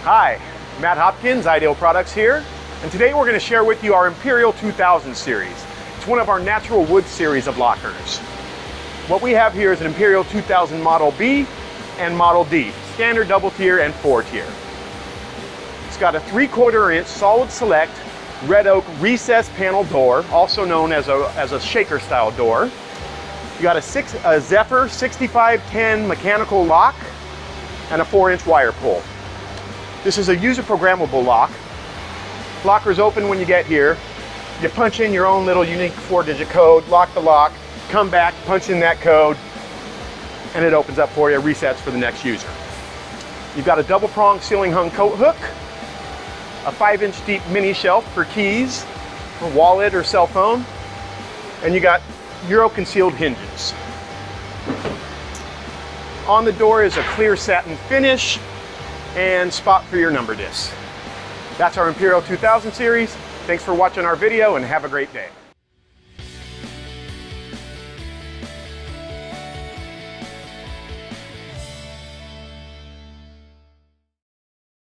Hi, Matt Hopkins, Ideal Products here, and today we're going to share with you our Imperial 2000 series. It's one of our natural wood series of lockers. What we have here is an Imperial 2000 Model B and Model D, standard double tier and 4-tier. It's got a 3/4 inch solid select red oak recessed panel door, also known as a shaker style door. You got a Zephyr 6510 mechanical lock and a 4-inch wire pull. This is a user programmable lock. Locker's open when you get here. You punch in your own little unique 4-digit code, lock the lock, come back, punch in that code, and it opens up for you, resets for the next user. You've got a double prong ceiling hung coat hook, a 5-inch deep mini shelf for keys, for wallet or cell phone, and you got Euro concealed hinges. On the door is a clear satin finish and spot for your number disc. That's our Imperial 2000 series. Thanks for watching our video and have a great day.